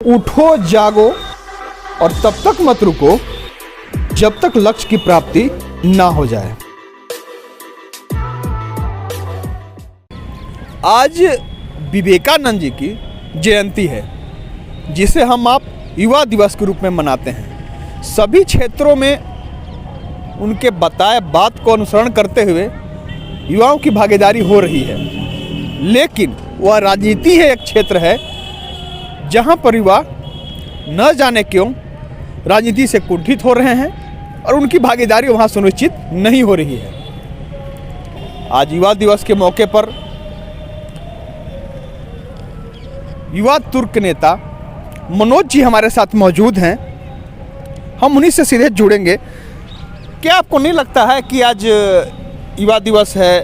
उठो जागो और तब तक मत रुको जब तक लक्ष्य की प्राप्ति ना हो जाए। आज विवेकानंद जी की जयंती है, जिसे हम आप युवा दिवस के रूप में मनाते हैं। सभी क्षेत्रों में उनके बताए बात को अनुसरण करते हुए युवाओं की भागीदारी हो रही है, लेकिन वह राजनीति है एक क्षेत्र है जहां पर युवा न जाने क्यों राजनीति से कुंठित हो रहे हैं और उनकी भागीदारी वहां सुनिश्चित नहीं हो रही है। आज युवा दिवस के मौके पर युवा तुर्क नेता मनोज जी हमारे साथ मौजूद हैं। हम उन्हीं से सीधे जुड़ेंगे। क्या आपको नहीं लगता है कि आज युवा दिवस है,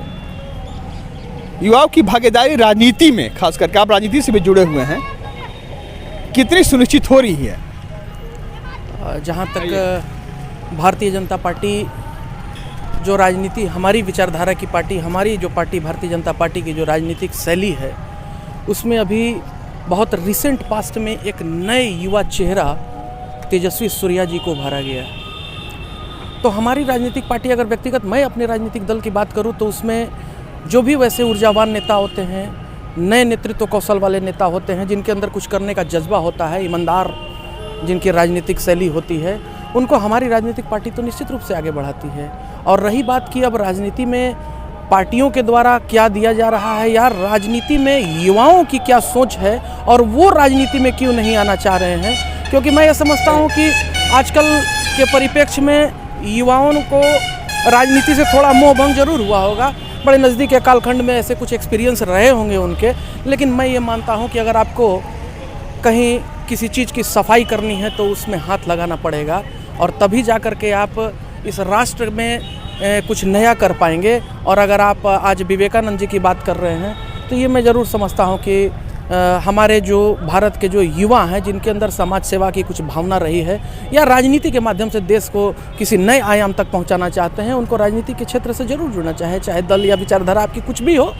युवाओं की भागीदारी राजनीति में, खास करके आप राजनीति से भी जुड़े हुए हैं, कितनी सुनिश्चित हो रही है? जहाँ तक भारतीय जनता पार्टी जो राजनीति, हमारी विचारधारा की पार्टी, हमारी जो पार्टी भारतीय जनता पार्टी की जो राजनीतिक शैली है, उसमें अभी बहुत रिसेंट पास्ट में एक नए युवा चेहरा तेजस्वी सूर्या जी को उभारा गया है। तो हमारी राजनीतिक पार्टी, अगर व्यक्तिगत मैं अपने राजनीतिक दल की बात करूं, तो उसमें जो भी वैसे ऊर्जावान नेता होते हैं, नए नेतृत्व कौशल वाले नेता होते हैं, जिनके अंदर कुछ करने का जज्बा होता है, ईमानदार जिनकी राजनीतिक शैली होती है, उनको हमारी राजनीतिक पार्टी तो निश्चित रूप से आगे बढ़ाती है। और रही बात कि अब राजनीति में पार्टियों के द्वारा क्या दिया जा रहा है, या राजनीति में युवाओं की क्या सोच है और वो राजनीति में क्यों नहीं आना चाह रहे हैं, क्योंकि मैं ये समझता हूँ कि आजकल के परिप्रेक्ष्य में युवाओं को राजनीति से थोड़ा मोहभंग जरूर हुआ होगा। बड़े नज़दीक के कालखंड में ऐसे कुछ एक्सपीरियंस रहे होंगे उनके, लेकिन मैं ये मानता हूँ कि अगर आपको कहीं किसी चीज़ की सफाई करनी है तो उसमें हाथ लगाना पड़ेगा, और तभी जा कर के आप इस राष्ट्र में कुछ नया कर पाएंगे। और अगर आप आज विवेकानंद जी की बात कर रहे हैं, तो ये मैं ज़रूर समझता हूँ कि हमारे जो भारत के जो युवा हैं, जिनके अंदर समाज सेवा की कुछ भावना रही है, या राजनीति के माध्यम से देश को किसी नए आयाम तक पहुंचाना चाहते हैं, उनको राजनीति के क्षेत्र से जरूर जुड़ना चाहे दल या विचारधारा आपकी कुछ भी हो,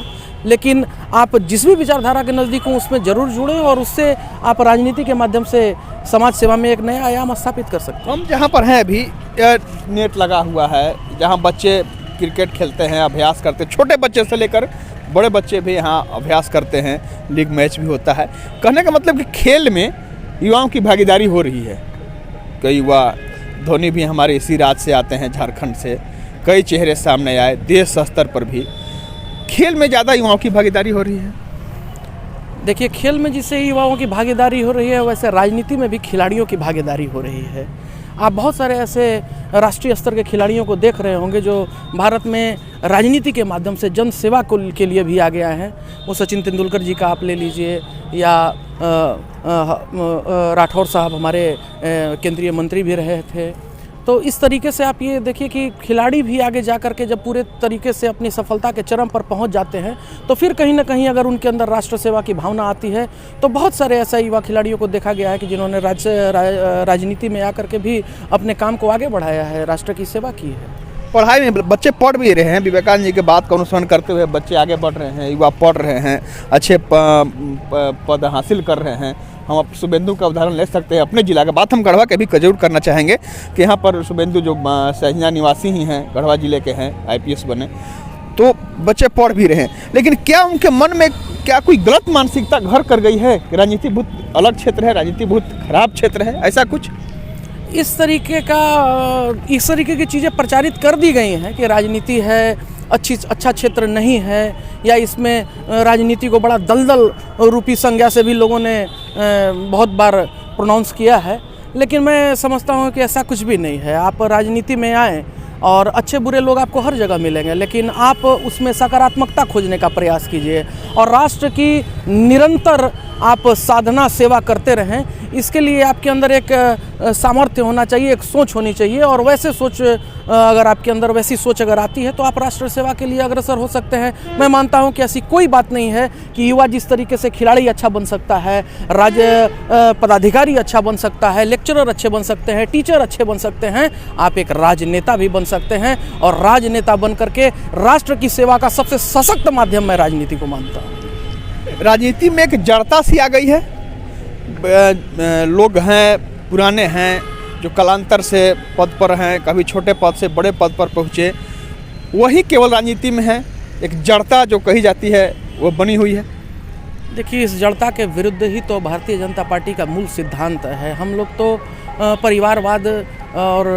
लेकिन आप जिस भी विचारधारा के नज़दीक हो उसमें ज़रूर जुड़ें, और उससे आप राजनीति के माध्यम से समाज सेवा में एक नया आयाम स्थापित कर सकते हैं। हम जहाँ पर हैं अभी नेट लगा हुआ है, जहाँ बच्चे क्रिकेट खेलते हैं, अभ्यास करते हैं, छोटे बच्चे से लेकर बड़े बच्चे भी यहाँ अभ्यास करते हैं, लीग मैच भी होता है। कहने का मतलब कि खेल में युवाओं की भागीदारी हो रही है। कई युवा, धोनी भी हमारे इसी राज्य से आते हैं, झारखंड से, कई चेहरे सामने आए। देश स्तर पर भी खेल में ज़्यादा युवाओं की भागीदारी हो रही है। देखिए, खेल में जिससे युवाओं की भागीदारी हो रही है, वैसे राजनीति में भी खिलाड़ियों की भागीदारी हो रही है। आप बहुत सारे ऐसे राष्ट्रीय स्तर के खिलाड़ियों को देख रहे होंगे जो भारत में राजनीति के माध्यम से जन सेवा के लिए भी आगे आए हैं। वो सचिन तेंदुलकर जी का आप ले लीजिए, या राठौर साहब हमारे केंद्रीय मंत्री भी रहे थे। तो इस तरीके से आप ये देखिए कि खिलाड़ी भी आगे जा कर के जब पूरे तरीके से अपनी सफलता के चरम पर पहुंच जाते हैं, तो फिर कहीं ना कहीं अगर उनके अंदर राष्ट्र सेवा की भावना आती है, तो बहुत सारे ऐसे युवा खिलाड़ियों को देखा गया है कि जिन्होंने राजनीति में आकर के भी अपने काम को आगे बढ़ाया है, राष्ट्र की सेवा की है। पढ़ाई में बच्चे पढ़ भी रहे हैं, विवेकानंद जी के बात का अनुसरण करते हुए बच्चे आगे बढ़ रहे हैं, युवा पढ़ रहे हैं, अच्छे पद हासिल कर रहे हैं। हम अब शुभेंदु का उदाहरण ले सकते हैं। अपने जिला का बात हम गढ़वा के भी जरूर करना चाहेंगे कि यहाँ पर शुभेंदु जो सहिया निवासी ही हैं, गढ़वा जिले के हैं, IPS बने, तो बच्चे पढ़ भी रहे हैं। लेकिन क्या उनके मन में क्या कोई गलत मानसिकता घर कर गई है कि राजनीति बहुत अलग क्षेत्र है, राजनीति बहुत खराब क्षेत्र है, ऐसा कुछ? इस तरीके की चीज़ें प्रचारित कर दी गई हैं कि राजनीति है अच्छा क्षेत्र नहीं है, या इसमें राजनीति को बड़ा दलदल रूपी संज्ञा से भी लोगों ने बहुत बार प्रोनाउंस किया है। लेकिन मैं समझता हूँ कि ऐसा कुछ भी नहीं है। आप राजनीति में आएँ और अच्छे बुरे लोग आपको हर जगह मिलेंगे, लेकिन आप उसमें सकारात्मकता खोजने का प्रयास कीजिए और राष्ट्र की निरंतर आप साधना सेवा करते रहें। इसके लिए आपके अंदर एक सामर्थ्य होना चाहिए, एक सोच होनी चाहिए, और वैसे सोच अगर आपके अंदर वैसी सोच अगर आती है तो आप राष्ट्र सेवा के लिए अग्रसर हो सकते हैं। मैं मानता हूं कि ऐसी कोई बात नहीं है कि युवा जिस तरीके से खिलाड़ी अच्छा बन सकता है, पदाधिकारी अच्छा बन सकता है, लेक्चरर अच्छे बन सकते हैं, टीचर अच्छे बन सकते हैं, आप एक राजनेता भी बन सकते हैं। और राजनेता बन करके राष्ट्र की सेवा का सबसे सशक्त माध्यम मैं राजनीति को मानता हूँ। राजनीति में एक जड़ता सी आ गई है, लोग हैं, पुराने हैं, जो कालांतर से पद पर हैं, कभी छोटे पद से बड़े पद पर पहुँचे, वही केवल राजनीति में है। एक जड़ता जो कही जाती है वो बनी हुई है। देखिए, इस जड़ता के विरुद्ध ही तो भारतीय जनता पार्टी का मूल सिद्धांत है। हम लोग तो परिवारवाद और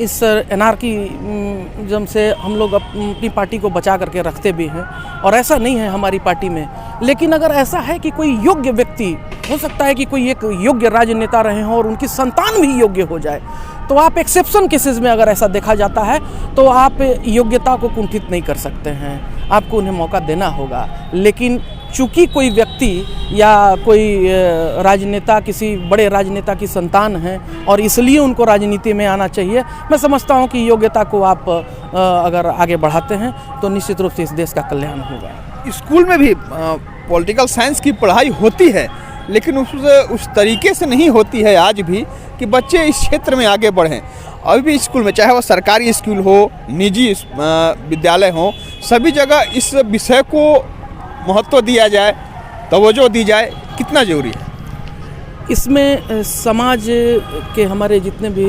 इस एनार्कीज़म से हम लोग अपनी पार्टी को बचा करके रखते भी हैं, और ऐसा नहीं है हमारी पार्टी में। लेकिन अगर ऐसा है कि कोई योग्य व्यक्ति, हो सकता है कि कोई एक योग्य राजनेता रहे हों और उनकी संतान भी योग्य हो जाए, तो आप एक्सेप्शन केसेस में अगर ऐसा देखा जाता है तो आप योग्यता को कुंठित नहीं कर सकते हैं, आपको उन्हें मौका देना होगा। लेकिन चूँकि कोई व्यक्ति या कोई राजनेता किसी बड़े राजनेता की संतान है और इसलिए उनको राजनीति में आना चाहिए, मैं समझता हूँ कि योग्यता को आप अगर आगे बढ़ाते हैं तो निश्चित रूप से इस देश का कल्याण होगा। स्कूल में भी पॉलिटिकल साइंस की पढ़ाई होती है, लेकिन उस तरीके से नहीं होती है आज भी कि बच्चे इस क्षेत्र में आगे बढ़ें। अभी भी स्कूल में, चाहे वो सरकारी स्कूल हो, निजी विद्यालय हो, सभी जगह इस विषय को महत्व दिया जाए, तवज्जो दी जाए, कितना ज़रूरी है। इसमें समाज के हमारे जितने भी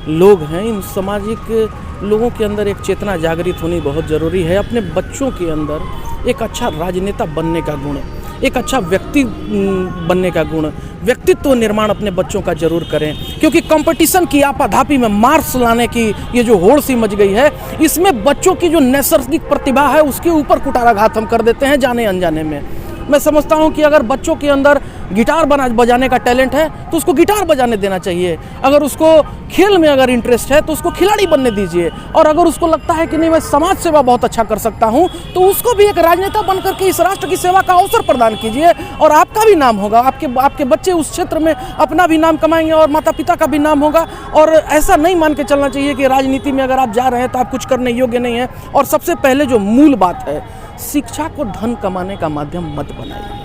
लोग हैं, इन सामाजिक लोगों के अंदर एक चेतना जागृत होनी बहुत ज़रूरी है। अपने बच्चों के अंदर एक अच्छा राजनेता बनने का गुण, एक अच्छा व्यक्ति बनने का गुण, व्यक्तित्व निर्माण अपने बच्चों का जरूर करें। क्योंकि कंपटीशन की आपाधापी में मार्क्स लाने की ये जो होड़ सी मच गई है, इसमें बच्चों की जो नैसर्गिक प्रतिभा है उसके ऊपर कुठाराघात हम कर देते हैं जाने अनजाने में। मैं समझता हूं कि अगर बच्चों के अंदर गिटार बजाने का टैलेंट है तो उसको गिटार बजाने देना चाहिए। अगर उसको खेल में अगर इंटरेस्ट है तो उसको खिलाड़ी बनने दीजिए। और अगर उसको लगता है कि नहीं मैं समाज सेवा बहुत अच्छा कर सकता हूं, तो उसको भी एक राजनेता बन करके इस राष्ट्र की सेवा का अवसर प्रदान कीजिए, और आपका भी नाम होगा, आपके बच्चे उस क्षेत्र में अपना भी नाम कमाएंगे और माता पिता का भी नाम होगा। और ऐसा नहीं मान के चलना चाहिए कि राजनीति में अगर आप जा रहे हैं तो आप कुछ करने योग्य नहीं है। और सबसे पहले जो मूल बात है, शिक्षा को धन कमाने का माध्यम मत बनाइए।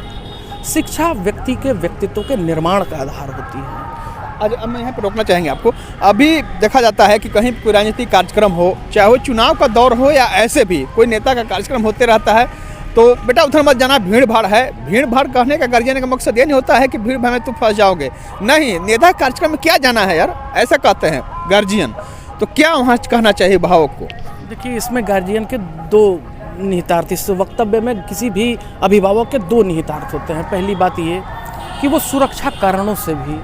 शिक्षा व्यक्ति के व्यक्तित्व के निर्माण का आधार होती है। आज अब मैं यहाँ पर रोकना चाहेंगे आपको। अभी देखा जाता है कि कहीं कोई राजनीतिक कार्यक्रम हो, चाहे वो चुनाव का दौर हो या ऐसे भी कोई नेता का कार्यक्रम होते रहता है, तो बेटा उधर मत जाना, भीड़ भाड़ है। भीड़ भाड़ कहने का गार्जियन का मकसद ये नहीं होता है कि भीड़ भाड़ में तुम फंस जाओगे, नहीं, नेता कार्यक्रम में क्या जाना है यार, ऐसा कहते हैं गार्जियन। तो क्या वहाँ कहना चाहिए भावक को? देखिए, इसमें गार्जियन के दो निहितार्थ, इस वक्तव्य में किसी भी अभिभावक के दो निहितार्थ होते हैं। पहली बात ये कि वो सुरक्षा कारणों से भी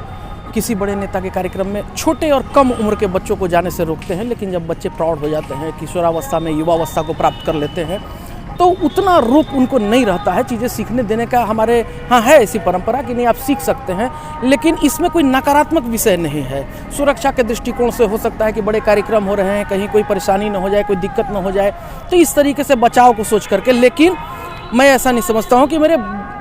किसी बड़े नेता के कार्यक्रम में छोटे और कम उम्र के बच्चों को जाने से रोकते हैं। लेकिन जब बच्चे प्रौढ़ हो जाते हैं, किशोरावस्था में युवावस्था को प्राप्त कर लेते हैं, तो उतना रोक उनको नहीं रहता है चीज़ें सीखने देने का। हमारे यहाँ है ऐसी परंपरा कि नहीं, आप सीख सकते हैं, लेकिन इसमें कोई नकारात्मक विषय नहीं है। सुरक्षा के दृष्टिकोण से हो सकता है कि बड़े कार्यक्रम हो रहे हैं, कहीं कोई परेशानी न हो जाए, कोई दिक्कत न हो जाए, तो इस तरीके से बचाव को सोच करके। लेकिन मैं ऐसा नहीं समझता हूँ कि मेरे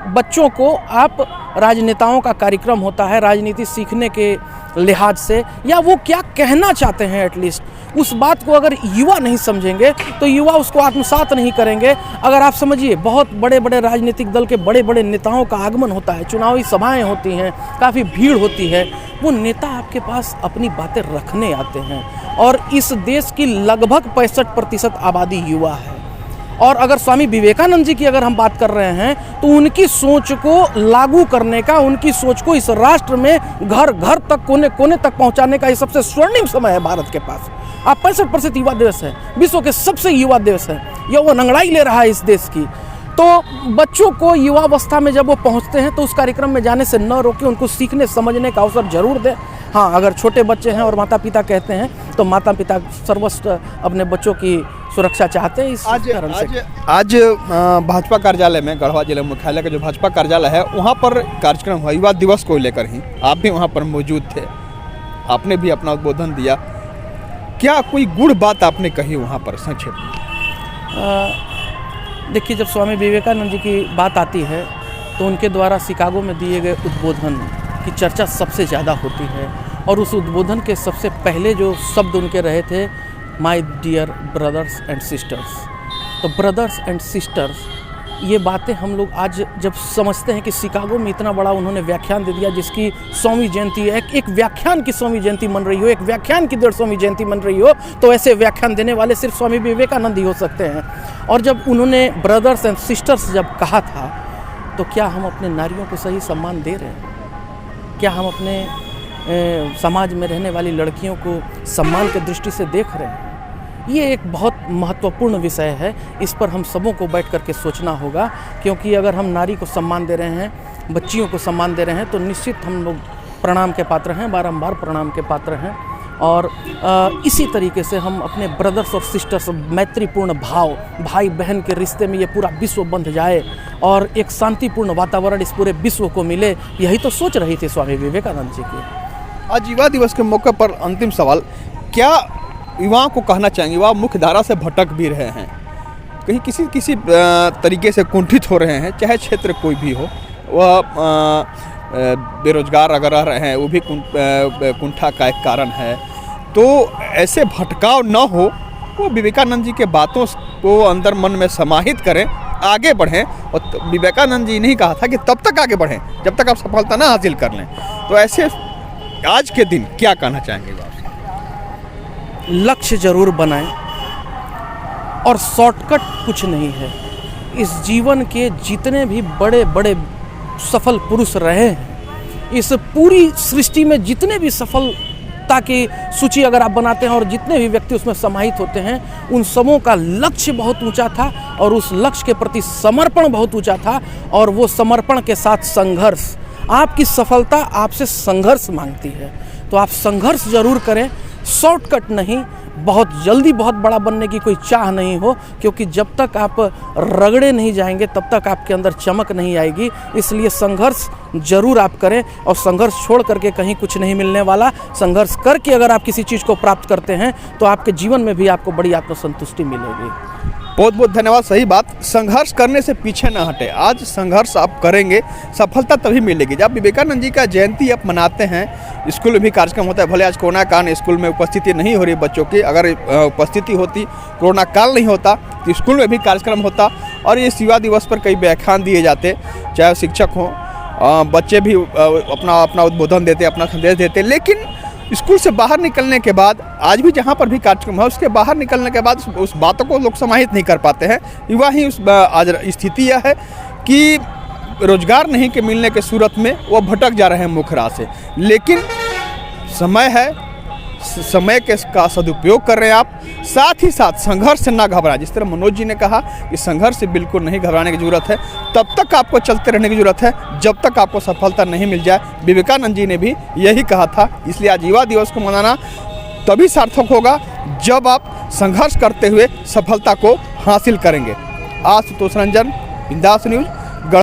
बच्चों को आप राजनेताओं का कार्यक्रम होता है राजनीति सीखने के लिहाज से, या वो क्या कहना चाहते हैं, एटलीस्ट उस बात को अगर युवा नहीं समझेंगे तो युवा उसको आत्मसात नहीं करेंगे। अगर आप समझिए, बहुत बड़े बड़े राजनीतिक दल के बड़े बड़े नेताओं का आगमन होता है, चुनावी सभाएं होती हैं, काफ़ी भीड़ होती है, वो नेता आपके पास अपनी बातें रखने आते हैं। और इस देश की लगभग 65% आबादी युवा है। और अगर स्वामी विवेकानंद जी की अगर हम बात कर रहे हैं, तो उनकी सोच को लागू करने का, उनकी सोच को इस राष्ट्र में घर घर तक, कोने कोने तक पहुंचाने का ये सबसे स्वर्णिम समय है भारत के पास। आप 65% युवा देश है, विश्व के सबसे युवा देश है, यह वो नंगड़ाई ले रहा है इस देश की। तो बच्चों को युवावस्था में जब वो पहुंचते हैं तो उस कार्यक्रम में जाने से न रोके, उनको सीखने समझने का अवसर जरूर दें। हाँ, अगर छोटे बच्चे हैं और माता पिता कहते हैं तो माता पिता सर्वस्व अपने बच्चों की सुरक्षा चाहते हैं। इस कारण से आज भाजपा कार्यालय में, गढ़वा जिला मुख्यालय का जो भाजपा कार्यालय है, वहाँ पर कार्यक्रम हुआ युवा दिवस को लेकर ही। आप भी वहाँ पर मौजूद थे, आपने भी अपना उद्बोधन दिया। क्या कोई गुड़ बात आपने कही वहाँ पर, संक्षेप में? देखिए, जब स्वामी विवेकानंद जी की बात आती है तो उनके द्वारा शिकागो में दिए गए उद्बोधन की चर्चा सबसे ज़्यादा होती है। और उस उद्बोधन के सबसे पहले जो शब्द उनके रहे थे, my dear brothers and sisters. तो ब्रदर्स एंड सिस्टर्स, ये बातें हम लोग आज जब समझते हैं कि शिकागो में इतना बड़ा उन्होंने व्याख्यान दे दिया, जिसकी 100वीं जयंती है, एक व्याख्यान की 100वीं जयंती मन रही हो, एक व्याख्यान की 150वीं जयंती मन रही हो, तो ऐसे व्याख्यान देने वाले सिर्फ स्वामी विवेकानंद ही हो सकते हैं। और जब उन्होंने ब्रदर्स एंड सिस्टर्स जब कहा था, तो क्या हम अपने नारियों को सही सम्मान दे रहे हैं? क्या हम अपने समाज में रहने वाली लड़कियों को सम्मान की दृष्टि से देख रहे हैं? ये एक बहुत महत्वपूर्ण विषय है। इस पर हम सबों को बैठ कर के सोचना होगा, क्योंकि अगर हम नारी को सम्मान दे रहे हैं, बच्चियों को सम्मान दे रहे हैं, तो निश्चित हम लोग प्रणाम के पात्र हैं, बारंबार प्रणाम के पात्र हैं। और इसी तरीके से हम अपने ब्रदर्स और सिस्टर्स, मैत्रीपूर्ण भाव, भाई बहन के रिश्ते में ये पूरा विश्व बंध जाए और एक शांतिपूर्ण वातावरण इस पूरे विश्व को मिले, यही तो सोच रही थी स्वामी विवेकानंद जी की। आज युवा दिवस के मौके पर अंतिम सवाल, क्या युवाओं को कहना चाहेंगे? युवा मुख्य धारा से भटक भी रहे हैं, कहीं किसी तरीके से कुंठित हो रहे हैं, चाहे क्षेत्र कोई भी हो, वह बेरोजगार अगर रह रहे हैं, वो भी कुंठा का एक कारण है। तो ऐसे भटकाव न हो, वो विवेकानंद जी के बातों को अंदर मन में समाहित करें, आगे बढ़ें। और विवेकानंद जी ने ही कहा था कि तब तक आगे बढ़ें जब तक आप सफलता ना हासिल कर लें। तो ऐसे आज के दिन क्या कहना चाहेंगे आप? लक्ष्य जरूर बनाएं और शॉर्टकट कुछ नहीं है। इस जीवन के जितने भी बड़े बड़े सफल पुरुष रहे हैं, इस पूरी सृष्टि में जितने भी सफलता की सूची अगर आप बनाते हैं और जितने भी व्यक्ति उसमें समाहित होते हैं, उन सबों का लक्ष्य बहुत ऊंचा था और उस लक्ष्य के प्रति समर्पण बहुत ऊंचा था। और वो समर्पण के साथ संघर्ष, आपकी सफलता आपसे संघर्ष मांगती है, तो आप संघर्ष जरूर करें, शॉर्टकट नहीं। बहुत जल्दी बहुत बड़ा बनने की कोई चाह नहीं हो, क्योंकि जब तक आप रगड़े नहीं जाएंगे तब तक आपके अंदर चमक नहीं आएगी। इसलिए संघर्ष जरूर आप करें, और संघर्ष छोड़ करके कहीं कुछ नहीं मिलने वाला। संघर्ष करके अगर आप किसी चीज़ को प्राप्त करते हैं तो आपके जीवन में भी आपको बड़ी आत्मसंतुष्टि मिलेगी। बहुत बहुत धन्यवाद। सही बात, संघर्ष करने से पीछे ना हटे। आज संघर्ष आप करेंगे, सफलता तभी मिलेगी। जब विवेकानंद जी का जयंती आप मनाते हैं, स्कूल में भी कार्यक्रम होता है, भले आज कोरोना काल स्कूल में उपस्थिति नहीं हो रही बच्चों की, अगर उपस्थिति होती, कोरोना काल नहीं होता तो स्कूल में भी कार्यक्रम होता और इस युवा दिवस पर कई व्याख्यान दिए जाते, चाहे शिक्षक हों, बच्चे भी अपना उद्बोधन देते, अपना संदेश देते। लेकिन स्कूल से बाहर निकलने के बाद, आज भी जहाँ पर भी कार्यक्रम है, उसके बाहर निकलने के बाद उस बातों को लोग समाहित नहीं कर पाते हैं। युवा ही आज स्थिति यह है कि रोजगार नहीं के मिलने के सूरत में वो भटक जा रहे हैं मुख्य राह से। लेकिन समय है, समय का सदुपयोग कर रहे हैं आप, साथ ही साथ संघर्ष से ना घबराएं। जिस तरह मनोज जी ने कहा कि संघर्ष से बिल्कुल नहीं घबराने की जरूरत है, तब तक आपको चलते रहने की जरूरत है जब तक आपको सफलता नहीं मिल जाए। विवेकानंद जी ने भी यही कहा था। इसलिए आज युवा दिवस को मनाना तभी सार्थक होगा जब आप संघर्ष करते हुए सफलता को हासिल करेंगे। आशुतोष रंजन, बिंदास न्यूज।